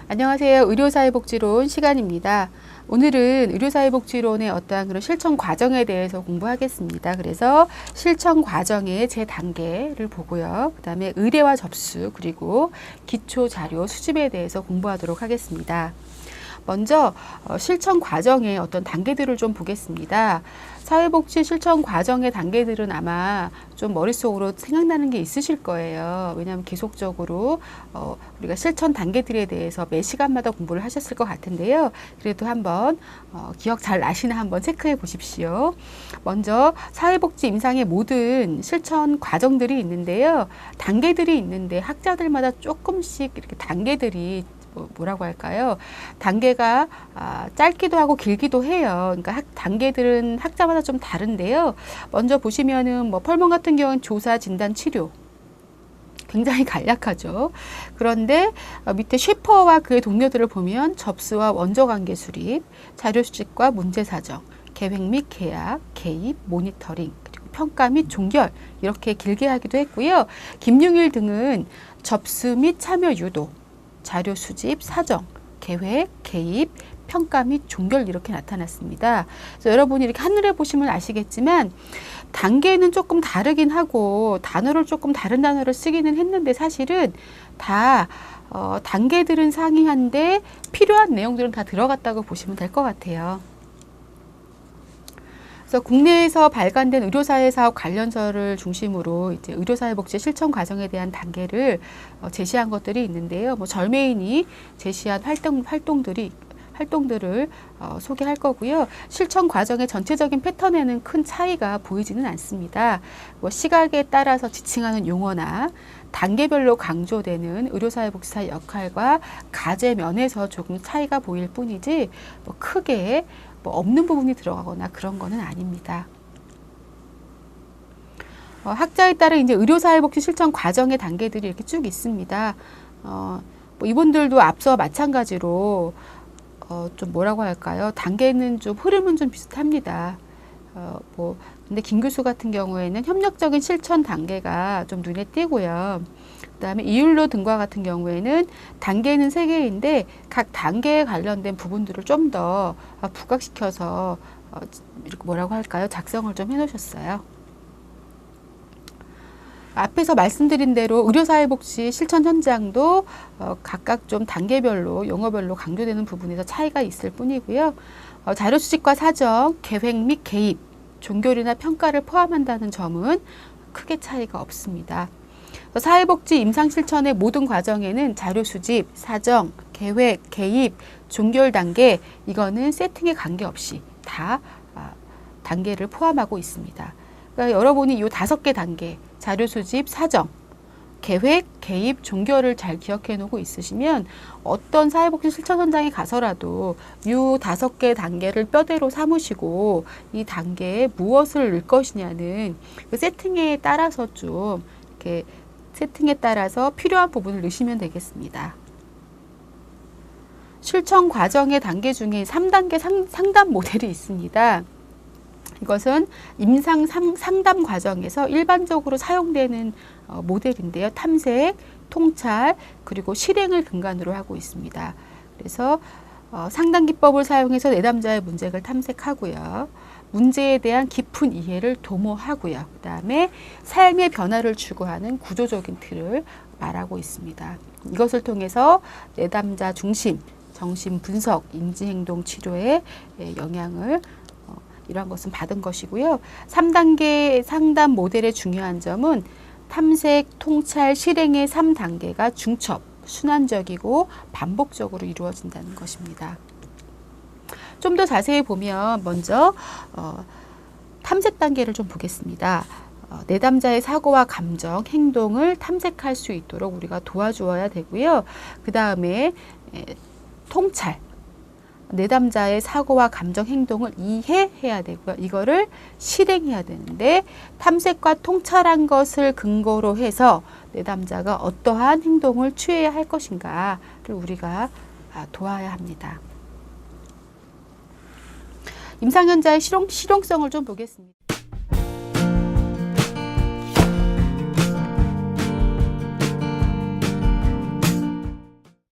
안녕하세요. 의료사회복지론 시간입니다. 오늘은 의료사회복지론의 어떠한 그런 실천 과정에 대해서 공부하겠습니다. 그래서 실천 과정의 제 단계를 보고요. 그 다음에 의뢰와 접수 그리고 기초 자료 수집에 대해서 공부하도록 하겠습니다. 먼저 실천 과정의 어떤 단계들을 좀 보겠습니다. 사회복지 실천 과정의 단계들은 아마 좀 머릿속으로 생각나는 게 있으실 거예요. 왜냐하면 계속적으로 우리가 실천 단계들에 대해서 매 시간마다 공부를 하셨을 것 같은데요. 그래도 한번 기억 잘 나시나 한번 체크해 보십시오. 먼저 사회복지 임상의 모든 실천 과정들이 있는데요. 단계들이 있는데 학자들마다 조금씩 이렇게 단계들이 뭐라고 할까요? 단계가 짧기도 하고 길기도 해요. 그러니까 단계들은 학자마다 좀 다른데요. 먼저 보시면은 뭐 펄몬 같은 경우는 조사, 진단, 치료. 굉장히 간략하죠. 그런데 밑에 쉐퍼와 그의 동료들을 보면 접수와 원저관계 수립, 자료 수집과 문제 사정, 계획 및 계약, 개입, 모니터링, 그리고 평가 및 종결 이렇게 길게 하기도 했고요. 김용일 등은 접수 및 참여 유도, 자료 수집, 사정, 계획, 개입, 평가 및 종결 이렇게 나타났습니다. 그래서 여러분이 이렇게 한눈에 보시면 아시겠지만 단계는 조금 다르긴 하고 단어를 조금 다른 단어를 쓰기는 했는데 사실은 다 단계들은 상이한데 필요한 내용들은 다 들어갔다고 보시면 될 것 같아요. 그래서 국내에서 발간된 의료사회사업 관련서를 중심으로 이제 의료사회복지 실천 과정에 대한 단계를 제시한 것들이 있는데요. 뭐 절메인이 제시한 활동들을 소개할 거고요. 실천 과정의 전체적인 패턴에는 큰 차이가 보이지는 않습니다. 뭐 시각에 따라서 지칭하는 용어나 단계별로 강조되는 의료사회복지사의 역할과 과제 면에서 조금 차이가 보일 뿐이지 뭐 크게 없는 부분이 들어가거나 그런 거는 아닙니다. 학자에 따라 이제 의료사회복지 실천 과정의 단계들이 이렇게 쭉 있습니다. 뭐 이분들도 앞서 마찬가지로 좀 뭐라고 할까요? 단계는 좀 흐름은 좀 비슷합니다. 근데 김 교수 같은 경우에는 협력적인 실천 단계가 좀 눈에 띄고요. 그다음에 이율로 등과 같은 경우에는 단계는 3개인데 각 단계에 관련된 부분들을 좀 더 부각시켜서 이렇게 뭐라고 할까요? 작성을 좀 해놓으셨어요. 앞에서 말씀드린 대로 의료사회복지 실천 현장도 각각 좀 단계별로 용어별로 강조되는 부분에서 차이가 있을 뿐이고요. 자료 수집과 사정, 계획 및 개입, 종결이나 평가를 포함한다는 점은 크게 차이가 없습니다. 사회복지 임상실천의 모든 과정에는 자료 수집, 사정, 계획, 개입, 종결 단계 이거는 세팅에 관계없이 다 단계를 포함하고 있습니다. 그러니까 여러분이 이 5개 단계 자료 수집, 사정, 계획, 개입, 종결을 잘 기억해 놓고 있으시면 어떤 사회복지 실천 현장에 가서라도 이 5개 단계를 뼈대로 삼으시고 이 단계에 무엇을 넣을 것이냐는 그 세팅에 따라서 좀 이렇게 세팅에 따라서 필요한 부분을 넣으시면 되겠습니다. 실천 과정의 단계 중에 3단계 상담 모델이 있습니다. 이것은 임상 상담 과정에서 일반적으로 사용되는 모델인데요. 탐색, 통찰, 그리고 실행을 근간으로 하고 있습니다. 그래서 상담 기법을 사용해서 내담자의 문제를 탐색하고요. 문제에 대한 깊은 이해를 도모하고요. 그 다음에 삶의 변화를 추구하는 구조적인 틀을 말하고 있습니다. 이것을 통해서 내담자 중심, 정신 분석, 인지행동 치료에 영향을 이러한 것은 받은 것이고요. 3단계 상담 모델의 중요한 점은 탐색, 통찰, 실행의 3단계가 중첩, 순환적이고 반복적으로 이루어진다는 것입니다. 좀 더 자세히 보면 먼저 탐색 단계를 좀 보겠습니다. 내담자의 사고와 감정, 행동을 탐색할 수 있도록 우리가 도와주어야 되고요. 그 다음에 통찰, 내담자의 사고와 감정, 행동을 이해해야 되고요. 이거를 실행해야 되는데 탐색과 통찰한 것을 근거로 해서 내담자가 어떠한 행동을 취해야 할 것인가를 우리가 도와야 합니다. 임상 현장의 실용성을 좀 보겠습니다.